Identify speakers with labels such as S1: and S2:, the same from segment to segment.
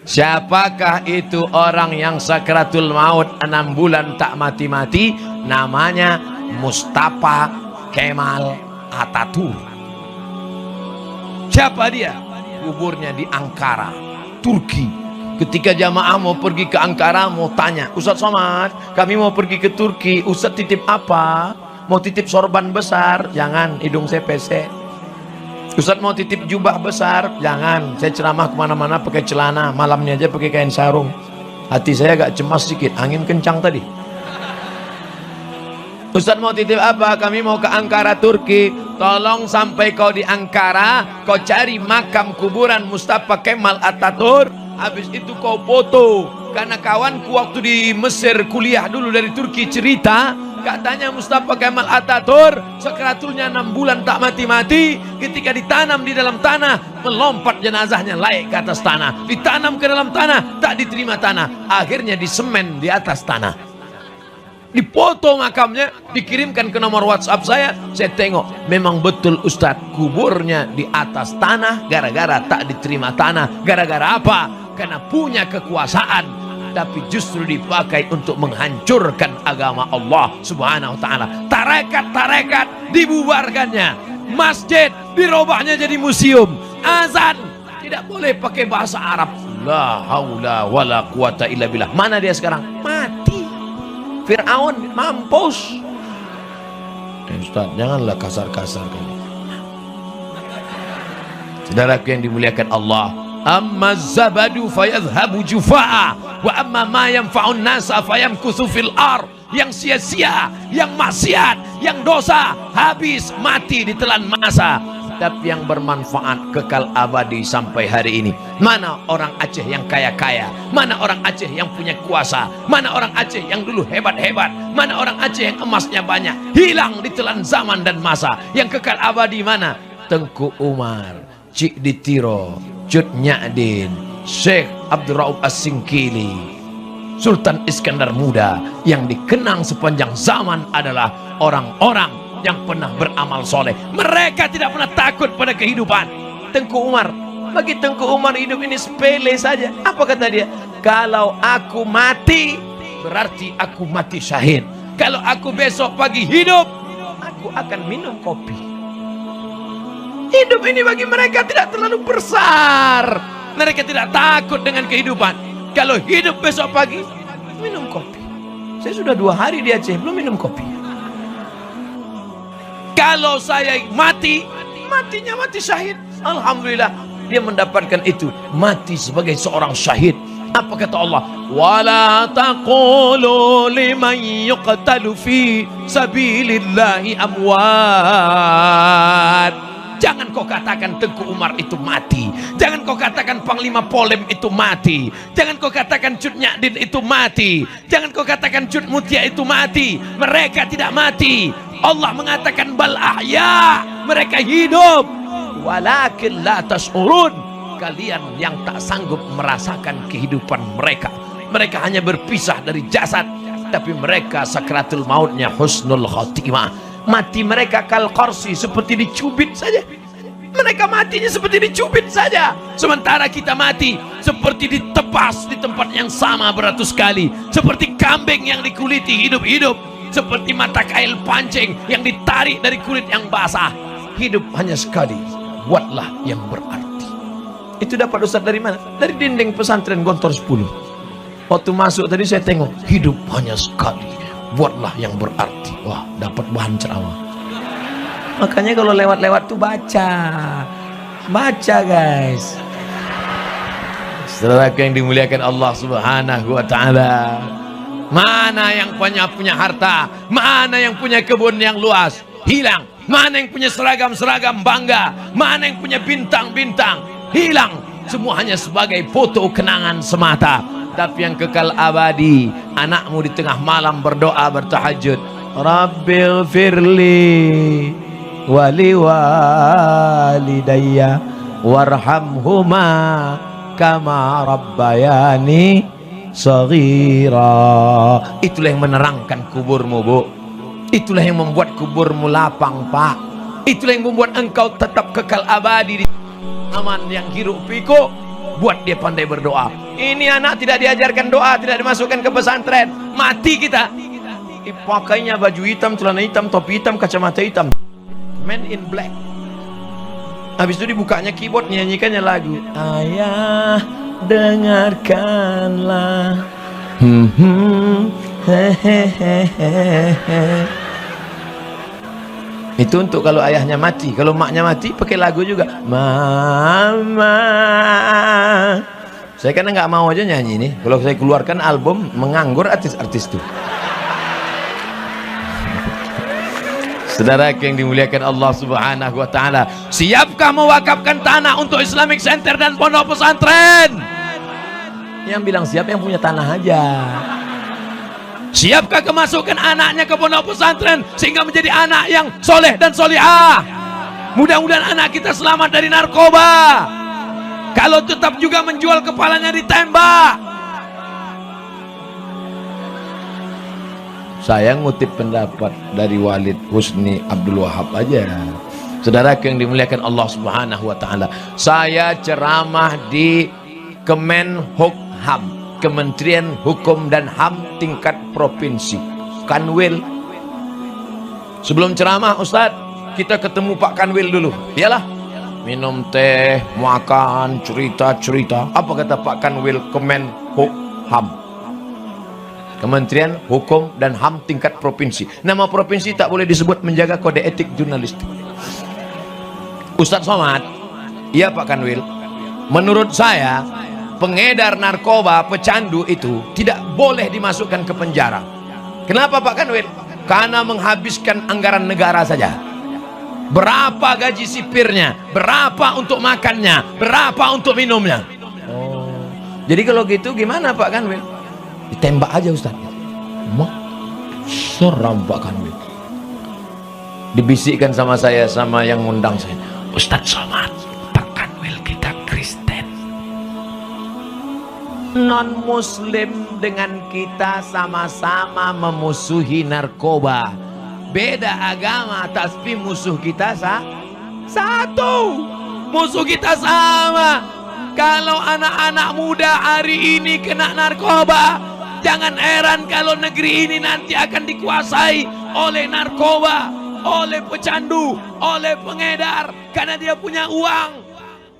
S1: Siapakah itu orang yang sakratul maut 6 bulan tak mati-mati? Namanya Mustafa Kemal Atatürk. Siapa dia? Kuburnya di Ankara, Turki. Ketika jamaah mau pergi ke Ankara, mau tanya, Ustaz Somad, kami mau pergi ke Turki, Ustaz titip apa? Mau titip sorban besar? Jangan, hidung saya pesek. Ustaz mau titip jubah besar? Jangan, saya ceramah kemana-mana pakai celana, malamnya aja pakai kain sarung. Hati saya agak cemas sedikit, angin kencang tadi. Ustaz mau titip apa? Kami mau ke Ankara, Turki. Tolong sampai kau di Ankara, kau cari makam kuburan Mustafa Kemal Atatürk. Habis itu kau foto. Karena kawanku waktu di Mesir kuliah dulu dari Turki cerita, katanya Mustafa Kemal Atatürk sakratulnya 6 bulan tak mati-mati. Ketika ditanam di dalam tanah, melompat jenazahnya naik ke atas tanah. Ditanam ke dalam tanah, tak diterima tanah. Akhirnya disemen di atas tanah. Dipoto makamnya, dikirimkan ke nomor WhatsApp saya tengok, memang betul Ustadz, kuburnya di atas tanah gara-gara tak diterima tanah. Gara-gara apa? Karena punya kekuasaan, tapi justru dipakai untuk menghancurkan agama Allah subhanahu wa ta'ala. Tarekat-tarekat dibubarkannya, masjid dirubahnya jadi museum, azan tidak boleh pakai bahasa Arab. La haula wala quwata illa billah. Mana dia sekarang? Mati. Fir'aun mampus. Ustaz, janganlah kasar-kasar kali. Saudaraku yang dimuliakan Allah, amma zabadu fayadhhabu jufa'a wa amma ma yanfa'un nasa fayamkuthu fil ar. Yang sia-sia, yang maksiat, yang dosa habis mati ditelan masa. Tapi yang bermanfaat kekal abadi sampai hari ini. Mana orang Aceh yang kaya-kaya? Mana orang Aceh yang punya kuasa? Mana orang Aceh yang dulu hebat-hebat? Mana orang Aceh yang emasnya banyak? Hilang ditelan zaman dan masa. Yang kekal abadi mana? Tengku Umar, Cik Ditiro, Cut Nyadin, Syekh Abdul Rauf As-Singkili, Sultan Iskandar Muda. Yang dikenang sepanjang zaman adalah orang-orang yang pernah beramal soleh. Mereka tidak pernah takut pada kehidupan. Tengku Umar, bagi Tengku Umar hidup ini sepele saja. Apa kata dia? Kalau aku mati, berarti aku mati syahid. Kalau aku besok pagi hidup, aku akan minum kopi. Hidup ini bagi mereka tidak terlalu besar. Mereka tidak takut dengan kehidupan. Kalau hidup besok pagi, minum kopi. Saya sudah 2 hari di Aceh belum minum kopi. Kalau saya mati, matinya mati syahid. Alhamdulillah, dia mendapatkan itu, mati sebagai seorang syahid. Apa kata Allah? Wala taqulu liman yuqtalu fi sabilillahi amwat. Jangan kau katakan Tengku Umar itu mati. Jangan kau katakan Panglima Polem itu mati. Jangan kau katakan Cut Nyadin itu mati. Jangan kau katakan Cut Mutia itu mati. Mereka tidak mati. Allah mengatakan bal ahya, mereka hidup. Walakin la tash'urun, kalian yang tak sanggup merasakan kehidupan mereka. Mereka hanya berpisah dari jasad, tapi mereka sakratul mautnya husnul khotimah. Mati mereka kal qarsi, seperti dicubit saja. Mereka matinya seperti dicubit saja. Sementara kita mati seperti ditepas di tempat yang sama beratus kali. Seperti kambing yang dikuliti hidup-hidup. Seperti mata kail pancing yang ditarik dari kulit yang basah. Hidup hanya sekali, buatlah yang berarti. Itu dapat Ustaz dari mana? Dari dinding pesantren Gontor 10. Waktu masuk tadi saya tengok, hidup hanya sekali, buatlah yang berarti. Wah, dapat bahan ceramah. Makanya kalau lewat-lewat tuh baca guys. Saudara yang dimuliakan Allah subhanahu wa ta'ala, mana yang punya harta, mana yang punya kebun yang luas, hilang. Mana yang punya seragam-seragam bangga, mana yang punya bintang-bintang, hilang. Semua hanya sebagai foto kenangan semata. Tapi yang kekal abadi, anakmu di tengah malam berdoa bertahajud, Rabbighfirli wali walidayya warhamhuma kama rabbayani shaghira. Itulah yang menerangkan kuburmu, Bu. Itulah yang membuat kuburmu lapang, Pak. Itulah yang membuat engkau tetap kekal abadi di aman yang hiruk pikuk. Buat dia pandai berdoa. Ini anak tidak diajarkan doa, tidak dimasukkan ke pesantren, mati kita. Pakainya baju hitam, celana hitam, topi hitam, kacamata hitam, Man in Black. Habis itu dibukanya keyboard, nyanyikannya lagu Ayah dengarkanlah. Itu untuk kalau ayahnya mati. Kalau maknya mati pakai lagu juga, Mama. Saya kan nggak mau aja nyanyi ini. Kalau saya keluarkan album, menganggur artis-artis tuh. Saudara yang dimuliakan Allah Subhanahu wa taala, siapkah mewakafkan tanah untuk Islamic Center dan pondok pesantren? Yang bilang siap yang punya tanah aja. Siapkah kemasukan anaknya ke pondok pesantren sehingga menjadi anak yang soleh dan solihah? Mudah-mudahan anak kita selamat dari narkoba. Kalau tetap juga menjual, kepalanya ditembak. Saya ngutip pendapat dari Walid Husni Abdul Wahab aja. Saudara yang dimuliakan Allah Subhanahu wa taala, saya ceramah di Kemenhukham, Kementerian Hukum dan HAM tingkat provinsi, Kanwil. Sebelum ceramah, Ustadz, kita ketemu Pak Kanwil dulu. Iyalah, minum teh, makan, cerita-cerita. Apa kata Pak Kanwil Kemenhukham, Kementerian Hukum dan HAM tingkat provinsi. Nama provinsi tak boleh disebut, menjaga kode etik jurnalistik. Ustadz Somad, iya Pak Kanwil, menurut saya pengedar narkoba, pecandu itu tidak boleh dimasukkan ke penjara. Kenapa Pak Kanwil? Karena menghabiskan anggaran negara saja. Berapa gaji sipirnya, berapa untuk makannya, berapa untuk minumnya. Oh, jadi kalau gitu gimana Pak Kanwil? Ditembak aja Ustaz. Seram Pak Kanwil. Dibisikkan sama saya, sama yang ngundang saya, Ustadz Somad, Pak Kanwil kita Kristen, non muslim dengan kita sama-sama memusuhi narkoba. Beda agama tapi musuh kita satu. Musuh kita sama. Kalau anak-anak muda hari ini kena narkoba, jangan heran kalau negeri ini nanti akan dikuasai oleh narkoba, oleh pecandu, oleh pengedar, karena dia punya uang.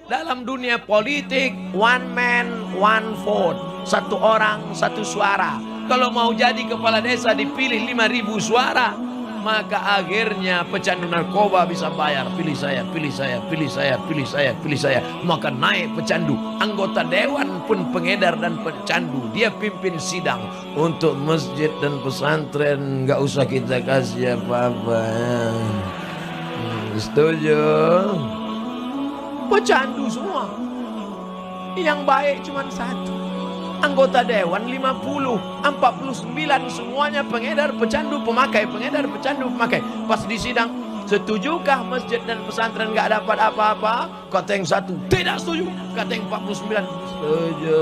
S1: Dalam dunia politik, one man, one vote, satu orang, satu suara. Kalau mau jadi kepala desa dipilih 5.000 suara, maka akhirnya pecandu narkoba bisa bayar, pilih saya, pilih saya, pilih saya, pilih saya, pilih saya. Maka naik pecandu. Anggota dewan pun pengedar dan pecandu. Dia pimpin sidang. Untuk masjid dan pesantren nggak usah kita kasih apa-apa. Setuju? Pecandu semua. Yang baik cuma satu. Anggota dewan 50, 49 semuanya pengedar, pecandu, pemakai, pengedar, pecandu, pemakai. Pas di sidang, setujukah masjid dan pesantren nggak dapat apa-apa? Kata yang satu, tidak setuju. Kata yang 49, setuju.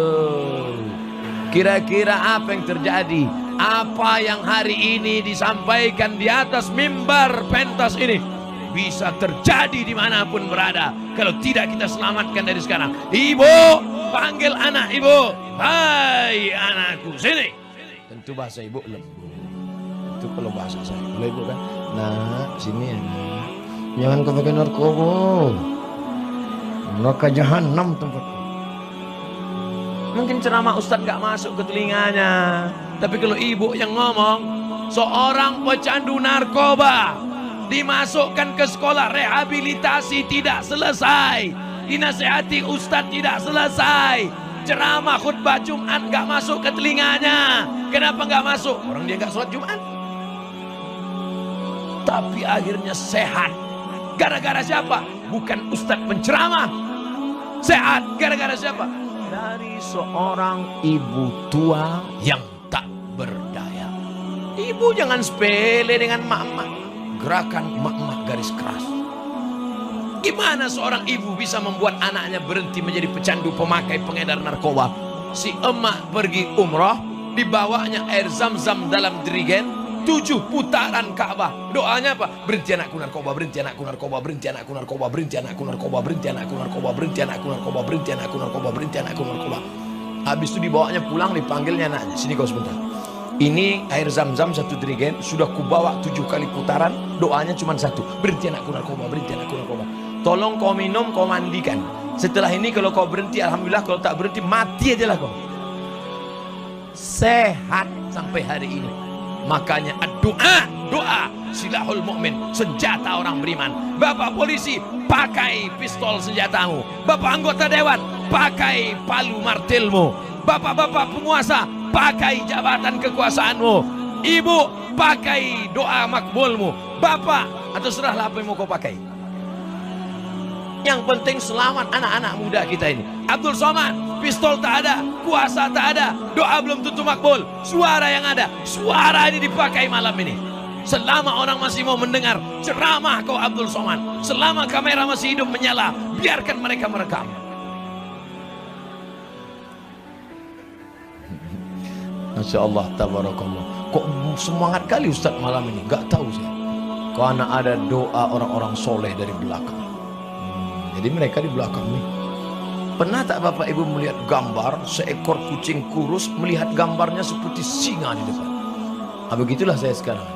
S1: Kira-kira apa yang terjadi? Apa yang hari ini disampaikan di atas mimbar pentas ini bisa terjadi dimanapun berada kalau tidak kita selamatkan dari sekarang. Ibu, panggil anak ibu. Hai anakku, sini. Tentu bahasa ibu lembut. Itu kalau bahasa saya. Kalau ibu kan, nak sini anak. Jangan kau pakai narkoba. Neraka jahanam tempatku. Mungkin ceramah Ustadz gak masuk ke telinganya. Tapi kalau ibu yang ngomong, seorang pecandu narkoba dimasukkan ke sekolah rehabilitasi tidak selesai, dinasehati Ustadz tidak selesai, ceramah khutbah Jumat gak masuk ke telinganya. Kenapa gak masuk? Orang dia gak sholat Jumat. Tapi akhirnya sehat. Gara-gara siapa? Bukan Ustadz penceramah. Sehat gara-gara siapa? Dari seorang ibu tua yang tak berdaya. Ibu jangan sepele dengan mak-mak. Gerakan mak-mak garis keras. Gimana seorang ibu bisa membuat anaknya berhenti menjadi pecandu, pemakai, pengedar narkoba? Si emak pergi umroh, dibawanya air zam-zam dalam jerigen, 7 putaran Ka'bah. Doanya apa? Berhenti anakku narkoba, berhenti anakku narkoba, berhenti anakku narkoba, berhenti anakku narkoba, berhenti anakku narkoba, berhenti anakku narkoba, berhenti anakku narkoba, berhenti anakku narkoba. Habis itu dibawanya pulang, dipanggilnya, nak sini kau sebentar. Ini air zam-zam 1 jerigen, sudah kubawa 7 kali putaran, doanya cuma 1. Berhenti anakku narkoba, berhenti anakku narkoba. Tolong kau minum, kau mandikan. Setelah ini kalau kau berhenti, alhamdulillah. Kalau tak berhenti, mati aja lah kau. Sehat sampai hari ini. Makanya doa silahul mukmin, senjata orang beriman. Bapak polisi, pakai pistol senjatamu. Bapak anggota dewan, pakai palu martilmu. Bapak-bapak penguasa, pakai jabatan kekuasaanmu. Ibu, pakai doa makbulmu. Bapak, atau serahlah apa yang mau kau pakai. Yang penting selamat anak-anak muda kita ini. Abdul Somad, pistol tak ada, kuasa tak ada, doa belum tentu makbul. Suara yang ada, suara ini dipakai malam ini. Selama orang masih mau mendengar ceramah kau Abdul Somad, selama kamera masih hidup menyala, biarkan mereka merekam. Masya Allah, tabarakallah. Kok semangat kali Ustaz malam ini? Gak tahu saya. Karena ada doa orang-orang soleh dari belakang. Jadi mereka di belakang nih. Pernah tak Bapak Ibu melihat gambar seekor kucing kurus melihat gambarnya seperti singa di depan? Begitulah saya sekarang.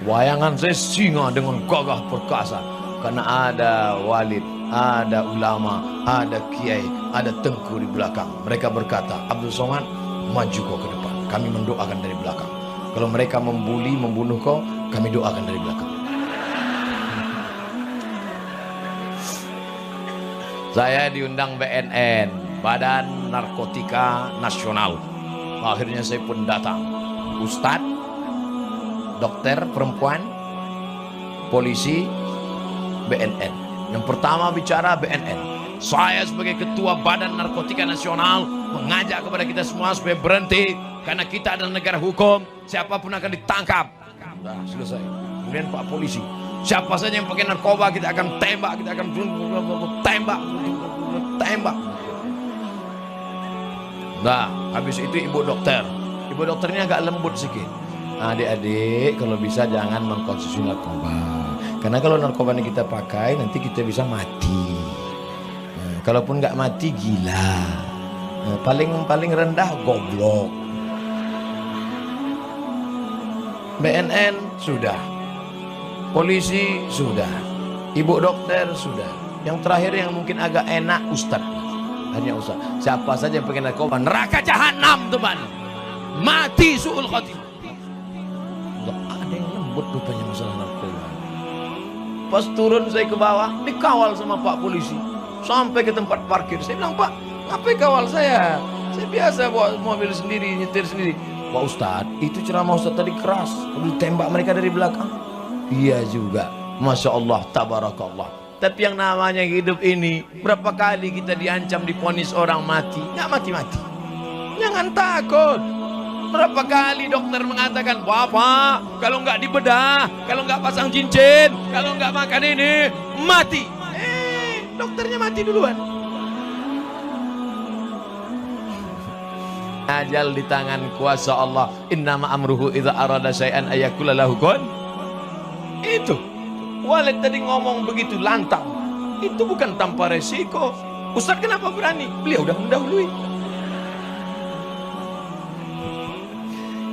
S1: Wayangan saya singa dengan gagah perkasa. Karena ada walid, ada ulama, ada kiai, ada tengku di belakang. Mereka berkata, Abdul Somad, maju kau ke depan. Kami mendoakan dari belakang. Kalau mereka membuli, membunuh kau, kami doakan dari belakang. Saya diundang BNN, Badan Narkotika Nasional. Akhirnya saya pun datang. Ustadz, dokter perempuan, polisi, BNN. Yang pertama bicara BNN. Saya sebagai ketua Badan Narkotika Nasional mengajak kepada kita semua supaya berhenti, karena kita adalah negara hukum. Siapapun akan ditangkap. Nah, selesai. Kemudian Pak Polisi, siapa saja yang pakai narkoba kita akan tembak, kita akan tembak. Nah, habis itu ibu dokter. Ibu dokternya agak lembut sedikit. Adik-adik, kalau bisa jangan mengkonsumsi narkoba. Karena kalau narkoba ini kita pakai, nanti kita bisa mati. Kalaupun nggak mati, gila. Paling rendah, goblok. BNN sudah, polisi sudah, ibu dokter sudah. Yang terakhir yang mungkin agak enak, Ustadz. Hanya Ustadz. Siapa saja yang pakai narkoba, neraka jahanam teman. Mati su'ul khotimah. Nggak ada yang lembut rupanya masalah narkoba. Pas turun saya ke bawah, dikawal sama Pak Polisi. Sampai ke tempat parkir. Saya bilang, Pak, ngapain kawal saya? Saya biasa bawa mobil sendiri, nyetir sendiri. Pak Ustadz, itu ceramah Ustadz tadi keras. Ditembak mereka dari belakang. Iya juga. Masya Allah, tabarakallah. Tapi yang namanya hidup ini, berapa kali kita diancam, diponis orang mati. Nggak mati-mati. Jangan takut. Berapa kali dokter mengatakan, Bapak, kalau nggak dibedah, kalau nggak pasang cincin, kalau nggak makan ini, mati. Dokternya mati duluan. Ajal di tangan kuasa Allah. Innama amruhu idza arada syai'an ayakula lahu kun. Itu Walid tadi ngomong begitu lantang. Itu bukan tanpa resiko. Ustaz kenapa berani? Beliau udah mendahului.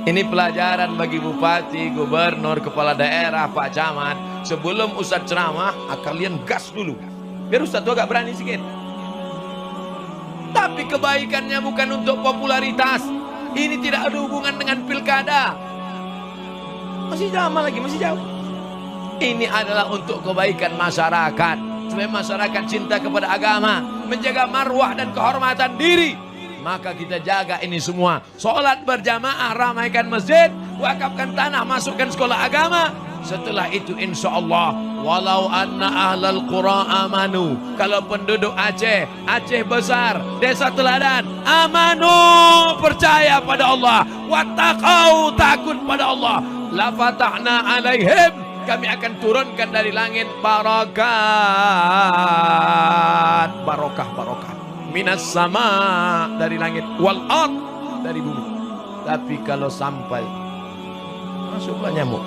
S1: Ini pelajaran bagi bupati, gubernur, kepala daerah, Pak Camat. Sebelum Ustaz ceramah, kalian gas dulu. Biar Ustaz tuh agak berani sedikit. Tapi kebaikannya bukan untuk popularitas. Ini tidak ada hubungan dengan pilkada. Masih lama lagi, masih jauh. Ini adalah untuk kebaikan masyarakat. Supaya masyarakat cinta kepada agama, menjaga marwah dan kehormatan diri. Maka kita jaga ini semua. Sholat berjamaah, ramaikan masjid, wakafkan tanah, masukkan sekolah agama. Setelah itu insya Allah, walau anna ahlal qura amanu, kalau penduduk Aceh, Aceh besar, desa teladan, amanu, percaya pada Allah, wattaqau, takut pada Allah, la fatahna alaihim, kami akan turunkan dari langit barakat, barokah minas sama, dari langit, wal ard, dari bumi. Tapi kalau sampai masuklah nyamuk,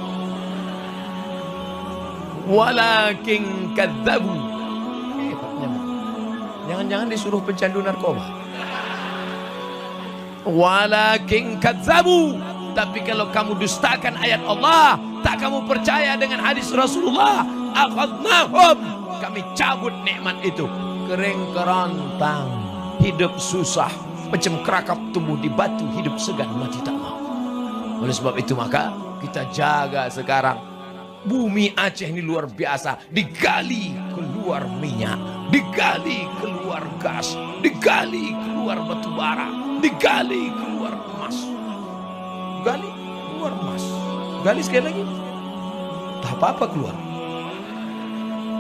S1: walakin kadzabu, Jangan-jangan disuruh pecandu narkoba. Walakin kadzabu, tapi kalau kamu dustakan ayat Allah, tak kamu percaya dengan hadis Rasulullah, akhadnahum, kami cabut nikmat itu. Kering kerontang, hidup susah, macam kerakap tumbuh di batu, hidup segan mati tak mau. Oleh sebab itu maka kita jaga sekarang. Bumi Aceh ini luar biasa, digali keluar minyak, digali keluar gas, digali keluar batu bara, digali keluar emas, gali keluar emas, gali sekali lagi, tak apa-apa keluar.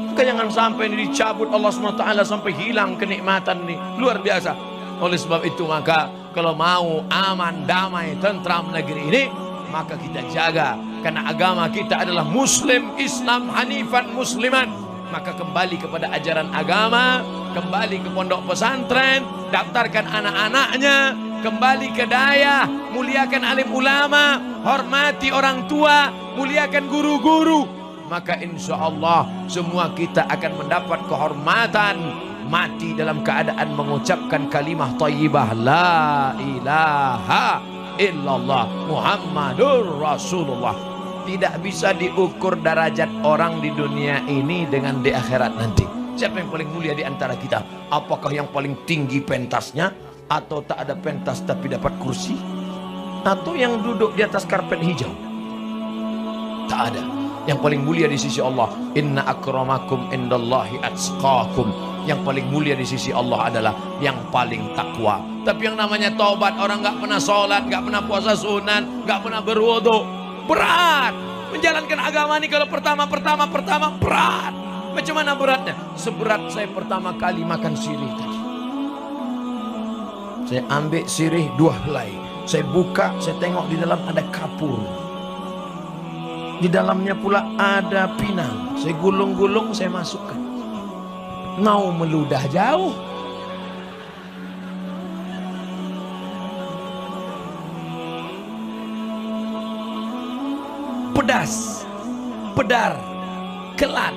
S1: Maka jangan sampai ini dicabut Allah SWT sampai hilang kenikmatan ini, luar biasa. Oleh sebab itu maka kalau mau aman, damai, tentram negeri ini, maka kita jaga, karena agama kita adalah Muslim, Islam, Hanifan, Musliman. Maka kembali kepada ajaran agama, kembali ke pondok pesantren, daftarkan anak-anaknya, kembali ke daya, muliakan alim ulama, hormati orang tua, muliakan guru-guru. Maka insya Allah semua kita akan mendapat kehormatan, mati dalam keadaan mengucapkan kalimah thayyibah la ilaha illallah Muhammadur Rasulullah. Tidak bisa diukur derajat orang di dunia ini dengan di akhirat nanti. Siapa yang paling mulia di antara kita? Apakah yang paling tinggi pentasnya, atau tak ada pentas tapi dapat kursi, atau yang duduk di atas karpet hijau? Tak ada. Yang paling mulia di sisi Allah, inna akramakum indallahi atqakum. Yang paling mulia di sisi Allah adalah yang paling takwa. Tapi yang namanya taubat, orang nggak pernah sholat, nggak pernah puasa sunat, nggak pernah berwudu, berat. Menjalankan agama ini kalau pertama berat. Macam mana beratnya? Seberat saya pertama kali makan sirih tadi. Saya ambil sirih 2 helai, saya buka, saya tengok di dalam ada kapur, di dalamnya pula ada pinang. Saya gulung-gulung, saya masukkan, mau meludah jauh. Pedas, pedar, kelat,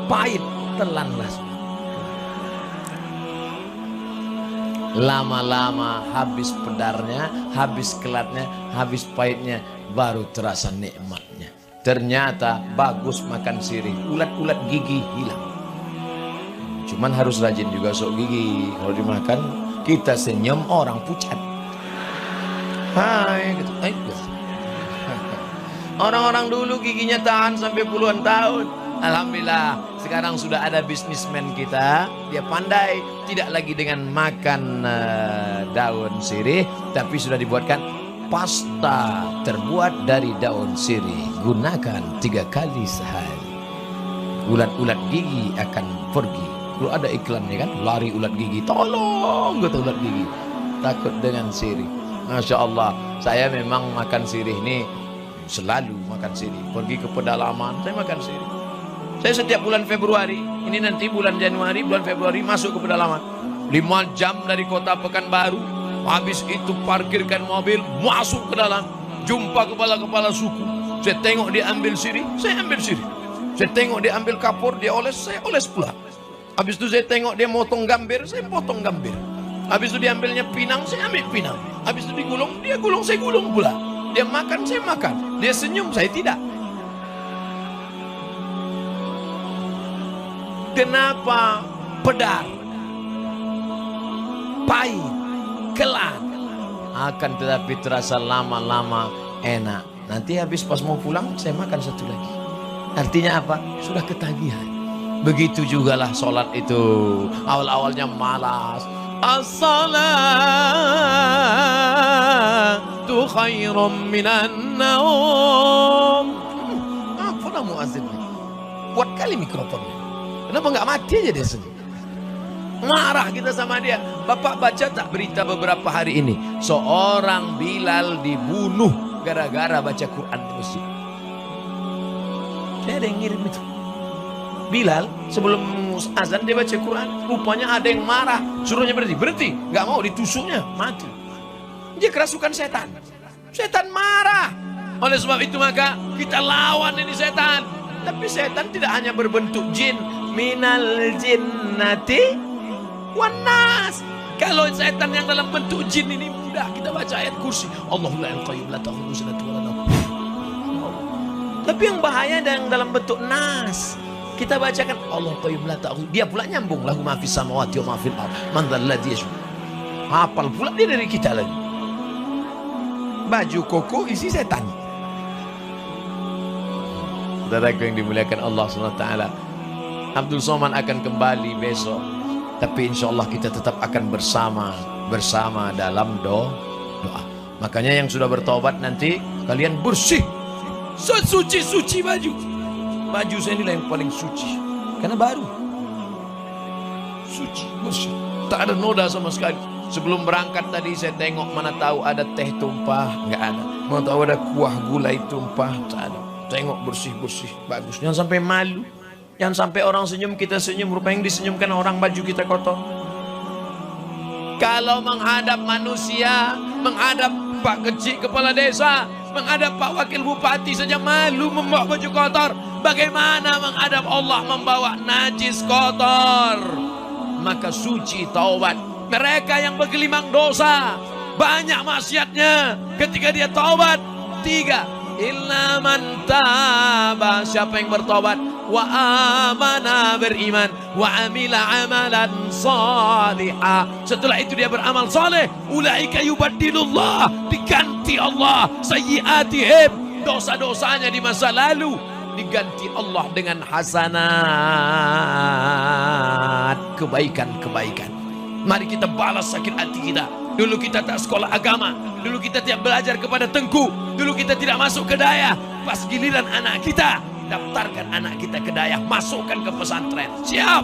S1: pahit, telanlah. Lama-lama habis pedarnya, habis kelatnya, habis pahitnya, baru terasa nikmatnya. Ternyata bagus makan sirih, ulat-ulat gigi hilang. Cuman harus rajin juga sok gigi. Kalau dimakan, kita senyum orang pucat. Hai, gitu. Orang-orang dulu giginya tahan sampai puluhan tahun. Alhamdulillah, sekarang sudah ada bisnismen kita. Dia pandai, tidak lagi dengan makan daun sirih, tapi sudah dibuatkan pasta terbuat dari daun sirih. Gunakan 3 kali sehari. Ulat-ulat gigi akan pergi. Kalau ada iklannya kan, lari ulat gigi, tolong kata ulat gigi, takut dengan sirih. Masya Allah, saya memang makan sirih ini selalu makan sirih. Pergi ke pedalaman, saya makan sirih. Saya setiap bulan Februari, ini nanti bulan Januari, bulan Februari masuk ke pedalaman. 5 jam dari kota Pekanbaru. Habis itu parkirkan mobil, masuk ke dalam, jumpa kepala-kepala suku. Saya tengok dia ambil sirih, saya ambil sirih. Saya tengok dia ambil kapur, dia oles, saya oles pula. Habis itu saya tengok dia motong gambir, saya potong gambir. Habis itu dia ambilnya pinang, saya ambil pinang. Habis itu digulung, dia gulung, saya gulung pula. Dia makan, saya makan. Dia senyum, saya tidak. Kenapa? Pedar, pahit, kelat, akan tetapi terasa lama-lama enak. Nanti habis pas mau pulang, saya makan satu lagi. Artinya apa? Sudah ketagihan. Begitu jugalah sholat itu. Awal-awalnya malas. As-salatu khairum minan naum. Apa lah muazzin ini? Buat kali mikrofonnya. Kenapa nggak mati aja dia sendiri? Marah kita sama dia. Bapak baca tak berita beberapa hari ini? Seorang Bilal dibunuh gara-gara baca Quran di masjid. Saya ada yang ngirim itu. Bilal sebelum azan dia baca Quran, rupanya ada yang marah, suruhnya berhenti, nggak mau, ditusuknya mati. Dia kerasukan setan. Setan marah. Oleh sebab itu maka kita lawan ini setan. Tapi setan tidak hanya berbentuk jin, minal jinnati Wanas. Kalau setan yang dalam bentuk jin ini mudah, kita baca ayat kursi. Allahu la ilaha illa huwa. Tapi yang bahaya yang dalam bentuk nas. Kita bacakan Allah qayyum la ta'khudhuhu. Dia pula nyambung lahu ma fis samawati wa ma fil ardh. Man dzal ladzi yashfa. Hafal pula dia dari kita lagi. Baju koko isi setan. Saudaraku yang dimuliakan Allah SWT, Abdul Somad akan kembali besok. Tapi insya Allah kita tetap akan bersama dalam doa. Makanya yang sudah bertobat nanti kalian bersih, sesuci-suci baju. Baju saya inilah yang paling suci, karena baru, suci, bersih, tak ada noda sama sekali. Sebelum berangkat tadi saya tengok, mana tahu ada teh tumpah, nggak ada. Mana tahu ada kuah gulai tumpah, tak ada. Tengok bersih-bersih, bagus. Jangan sampai malu, jangan sampai orang senyum kita senyum, rupanya yang disenyumkan orang baju kita kotor. Kalau menghadap manusia, menghadap Pak Kecik Kepala Desa, menghadap Pak Wakil Bupati saja malu membawa baju kotor, bagaimana menghadap Allah membawa najis kotor? Maka suci taubat. Mereka yang bergelimang dosa, banyak maksiatnya, ketika dia taubat, 3, illa man taba, siapa yang bertobat, wa amana, beriman, wa amila amalan salihah, setelah itu dia beramal saleh, ulaika yubaddilullah, diganti Allah sayyiatihim, dosa-dosanya di masa lalu diganti Allah dengan hasanat, kebaikan-kebaikan. Mari kita balas sakit hati kita. Dulu kita tak sekolah agama, dulu kita tidak belajar kepada Tengku, dulu kita tidak masuk ke daya. Pas giliran anak kita, daftarkan anak kita ke daya, masukkan ke pesantren. Siap.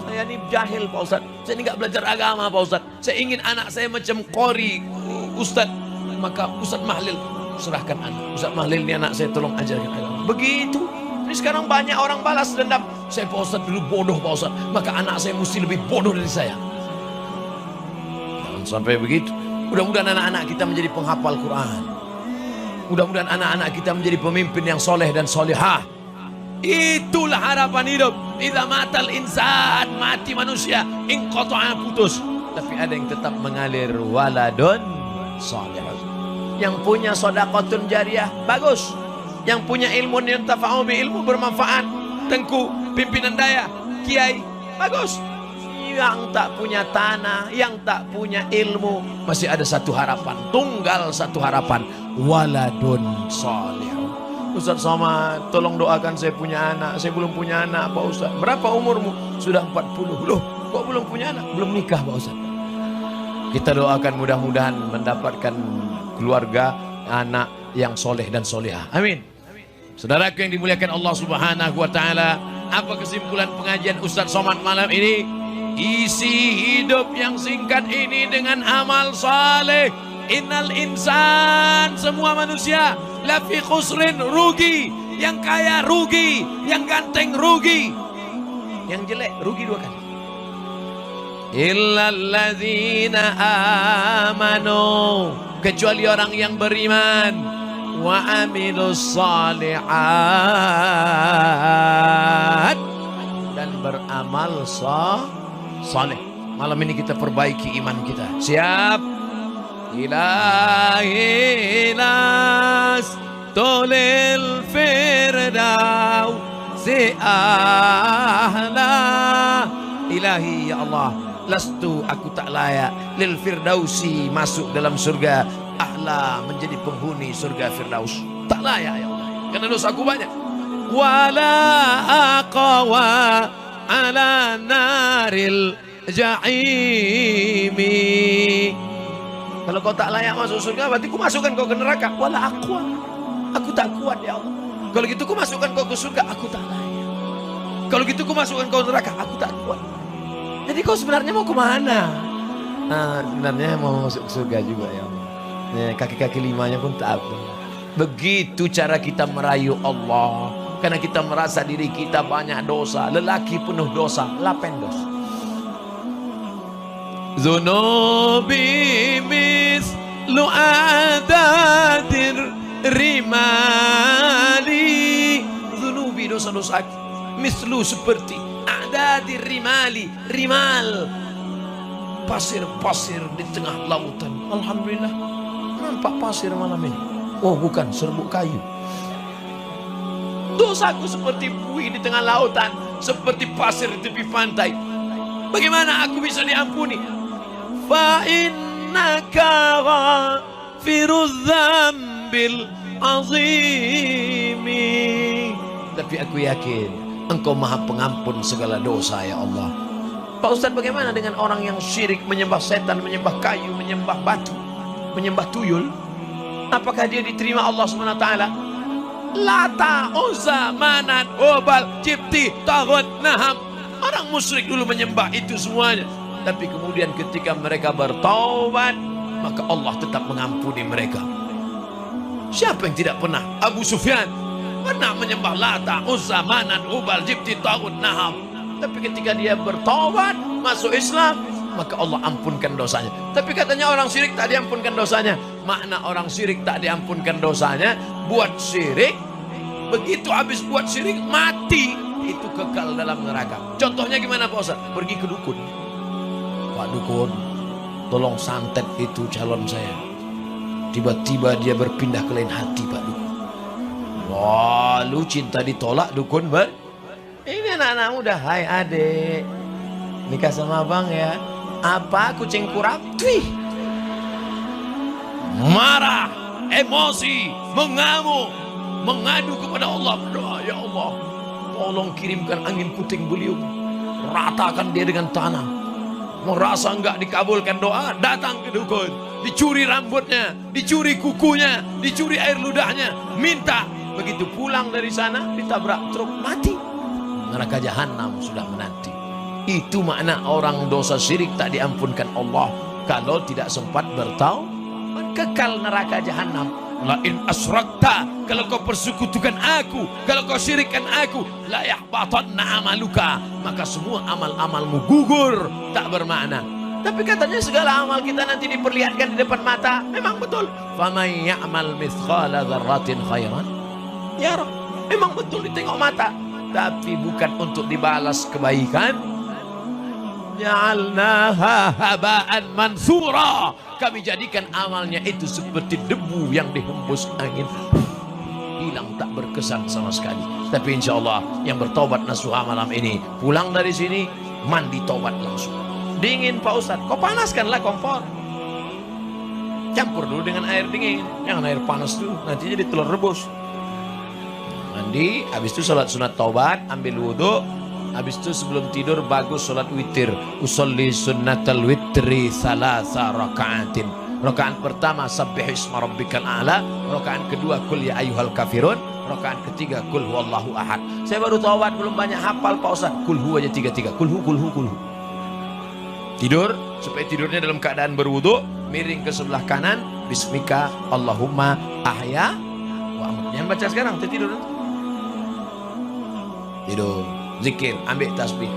S1: Saya ini jahil Pak Ustaz, saya ini nggak belajar agama Pak Ustaz. Saya ingin anak saya macam Qori Ustaz. Maka Ustaz Mahlil, serahkan anak Ustaz Mahlil, ini anak saya, tolong ajarkan agama. Begitu. Ini sekarang banyak orang balas dendam. Saya Pak Ustaz dulu bodoh Pak Ustaz, maka anak saya mesti lebih bodoh dari saya. Jangan sampai begitu. Mudah-mudahan anak-anak kita menjadi penghafal Quran. Mudah-mudahan anak-anak kita menjadi pemimpin yang soleh dan solehah. Itulah harapan hidup. Idza matal insan, mati manusia, inqata'a, putus. Tapi ada yang tetap mengalir, waladun salih. Yang punya sedekahun jariyah, bagus. Yang punya ilmu yantafa'u bi ilmu, bermanfaat. Tengku, pimpinan daya, kiai, bagus. Yang tak punya tanah, yang tak punya ilmu, masih ada satu harapan, tunggal satu harapan, waladun salih. Ustaz Somad, tolong doakan saya punya anak. Saya belum punya anak Pak Ustaz. Berapa umurmu? Sudah 40. Loh, kok belum punya anak? Belum nikah Pak Ustaz. Kita doakan mudah-mudahan mendapatkan keluarga, anak yang soleh dan solehah. Amin. Saudaraku yang dimuliakan Allah Subhanahu wa Ta'ala, apa kesimpulan pengajian Ustaz Somad malam ini? Isi hidup yang singkat ini dengan amal saleh. Innal insan, semua manusia, lafi khusrin, rugi. Yang kaya rugi, yang ganteng rugi, yang jelek rugi 2 kali. Illalladzina amanu, kecuali orang yang beriman, wa amilus salihat, dan beramal saleh. Malam ini kita perbaiki iman kita. Siap? Ilahi nas tolil firdaus si ahla. Ilahi ya Allah, lastu, aku tak layak, lil firdausi, masuk dalam surga, ahla, menjadi penghuni surga firdaus. Tak layak ya Allah, karena dosaku banyak. Wala aqwa ala naril jahimi. Kalau kau tak layak masuk surga, berarti ku masukkan kau ke neraka. Wala aqwa, aku tak kuat ya Allah. Kalau gitu ku masukkan kau ke surga, aku tak layak. Kalau gitu ku masukkan kau ke neraka, aku tak kuat. Jadi kau sebenarnya mau kemana? Nah, sebenarnya mau masuk surga juga ya Allah. Kaki-kaki 5-nya pun tak apa. Begitu cara kita merayu Allah. Karena kita merasa diri kita banyak dosa. Lelaki penuh dosa, lapen dosa. Zunubi mislu adadir rimali. Zunubi, dosa-dosa mislu seperti zati rimali, rimal, pasir-pasir di tengah lautan. Alhamdulillah, nampak pasir malam ini. Oh bukan, serbuk kayu. Dosaku seperti buih di tengah lautan, seperti pasir di tepi pantai. Bagaimana aku bisa diampuni? Fa innaka ghafirudz dzambil azimi. Tapi aku yakin Engkau maha pengampun segala dosa ya Allah. Pak Ustadz, bagaimana dengan orang yang syirik, menyembah setan, menyembah kayu, menyembah batu, menyembah tuyul? Apakah dia diterima Allah SWT? Lata, Uzza, Manat, Hubal, Jibti, Taghut, Naham. Orang musyrik dulu menyembah itu semuanya. Tapi kemudian ketika mereka bertaubat, maka Allah tetap mengampuni mereka. Siapa yang tidak pernah? Abu Sufyan pernah menyembah Lata, Uzza, Manat, Hubal, Jibti, Taghut, Naham. Tapi ketika dia bertaubat, masuk Islam, maka Allah ampunkan dosanya. Tapi katanya orang syirik tak diampunkan dosanya. Makna orang syirik tak diampunkan dosanya, buat syirik, begitu habis buat syirik, mati, itu kekal dalam neraka. Contohnya gimana Pak Ustaz? Pergi ke dukun. Pak dukun, tolong santet itu calon saya. Tiba-tiba dia berpindah ke lain hati Pak dukun. Wah, lu cinta ditolak dukun ber? Ini anak-anak muda. Hai adik, nikah sama abang ya. Apa kucing kurap? Twih. Marah, emosi, mengamuk, mengadu kepada Allah. Berdoa, ya Allah, tolong kirimkan angin puting beliung, ratakan dia dengan tanah. Merasa enggak dikabulkan doa, datang ke dukun, dicuri rambutnya, dicuri kukunya, dicuri air ludahnya, minta. Begitu pulang dari sana, ditabrak truk, mati. Neraka jahanam sudah menanti. Itu makna orang dosa syirik tak diampunkan Allah kalau tidak sempat bertaubat, kekal neraka jahanam. La in asrakta, kalau kau persekutukan aku, kalau kau syirikkan aku, la yahbatanna amaluka, maka semua amal-amalmu gugur, tak bermakna. Tapi katanya segala amal kita nanti diperlihatkan di depan mata. Memang betul. Faman ya'mal mithqala dzarratin khairan yarah. Memang betul ditengok mata, tapi bukan untuk dibalas kebaikan. Ja'alnaha haba'an mansura, kami jadikan amalnya itu seperti debu yang dihembus angin, hilang, tak berkesan sama sekali. Tapi insya Allah yang bertobat nasuha malam ini, pulang dari sini mandi tobat langsung. Dingin Pak Ustadz, kau panaskanlah kompor, campur dulu dengan air dingin, jangan air panas dulu, nanti jadi telur rebus. Mandi, habis itu sholat sunat taubat, ambil wudhu. Habis itu sebelum tidur bagus sholat witir. Usolli sunnatal witri thalatha raka'atin. Rakaat pertama sabbih isma rabbikal a'la. Rakaat kedua kul ya ayyuhal kafirun. Rakaat ketiga kul huwallahu ahad. Saya baru taubat, belum banyak hafal Pak Ustaz. Kulhu aja 3-3. Kulhu. Tidur, supaya tidurnya dalam keadaan berwudu, miring ke sebelah kanan. Bismika Allahumma ahya wa amut. Jangan baca sekarang, tidur. Tidur, zikir, ambil tasbih.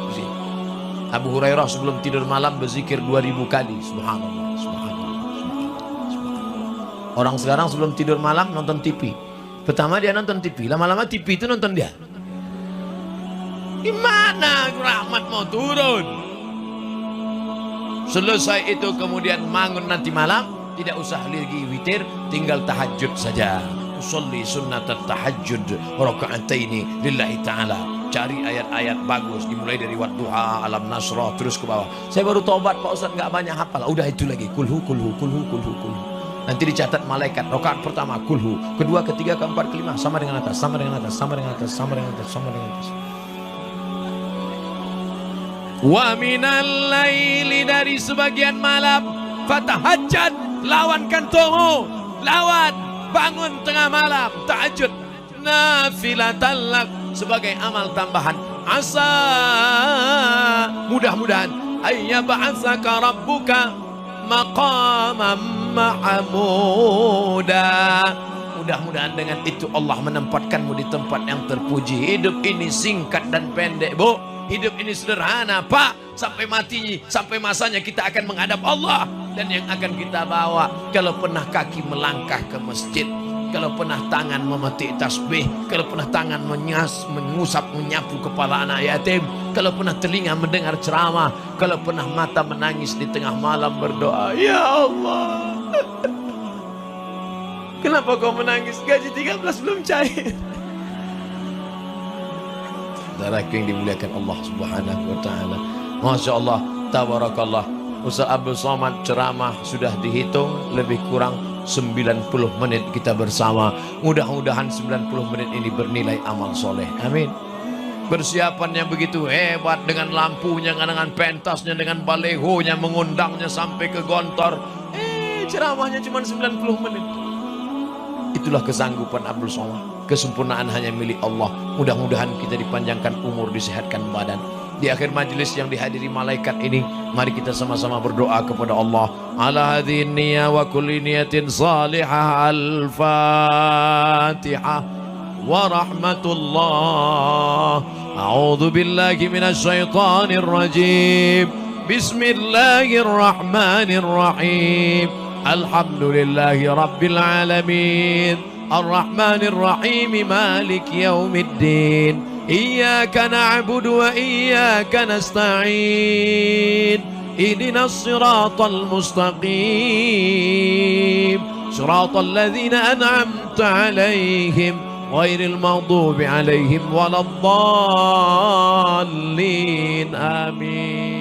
S1: Abu Hurairah sebelum tidur malam berzikir 2000 kali. Subhanallah, subhanallah, subhanallah. Orang sekarang sebelum tidur malam nonton TV. Pertama dia nonton TV, lama-lama TV itu nonton dia. Gimana rahmat mau turun? Selesai itu kemudian bangun nanti malam, tidak usah lagi witir, tinggal tahajud saja. Usolli sunnatat tahajud raka'ataini lillahi ta'ala. Cari ayat-ayat bagus, dimulai dari wadduha, alam nasrah, terus ke bawah. Saya baru tobat Pak Ustaz, nggak banyak hafal. Udah itu lagi, kulhu. Nanti dicatat malaikat. Rakaat pertama kulhu, kedua, ketiga, keempat, kelima sama dengan atas, sama dengan atas. Wa minal laili, dari sebagian malam, fatahajjad, lawan kantomu, lawan, bangun tengah malam, tahajud, nafilatan lak, sebagai amal tambahan. Asa, mudah-mudahan, ayyab'atsaka rabbuka maqamam mahmuda. Mudah-mudahan dengan itu Allah menempatkanmu di tempat yang terpuji. Hidup ini singkat dan pendek, Bu. Hidup ini sederhana, Pak. Sampai matinya, sampai masanya kita akan menghadap Allah. Dan yang akan kita bawa, kalau pernah kaki melangkah ke masjid, kalau pernah tangan memetik tasbih, kalau pernah tangan mengusap, menyapu kepala anak yatim, kalau pernah telinga mendengar ceramah, kalau pernah mata menangis di tengah malam berdoa, ya Allah, kenapa kau menangis? Gaji 13 belum cair. Saudara yang dimuliakan Allah Subhanahu wa taala. Masya Allah, tabarakallah. Ustaz Abdul Somad ceramah sudah dihitung lebih kurang 90 menit kita bersama. Mudah-mudahan 90 menit ini bernilai amal soleh. Amin. Persiapan yang begitu hebat, dengan lampunya, dengan pentasnya, dengan balehonya, mengundangnya sampai ke Gontor. Ceramahnya cuma 90 menit. Itulah kesanggupan Abdul Somad. Kesempurnaan hanya milik Allah. Mudah-mudahan kita dipanjangkan umur, disehatkan badan. Di akhir majlis yang dihadiri malaikat ini, mari kita sama-sama berdoa kepada Allah. Ala hadhihi niyyah wa kulli niyatin salihah. Al-Fatihah. Wa rahmatullah. A'udzu billahi minasy syaithanir rajim. Bismillahirrahmanirrahim. Alhamdulillahi rabbil alamin. Ar-Rahmanir Rahim. Malik yaumiddin. إياك نعبد وإياك نستعين اهدنا الصراط المستقيم صراط الذين أنعمت عليهم غير المغضوب عليهم ولا الضالين آمين.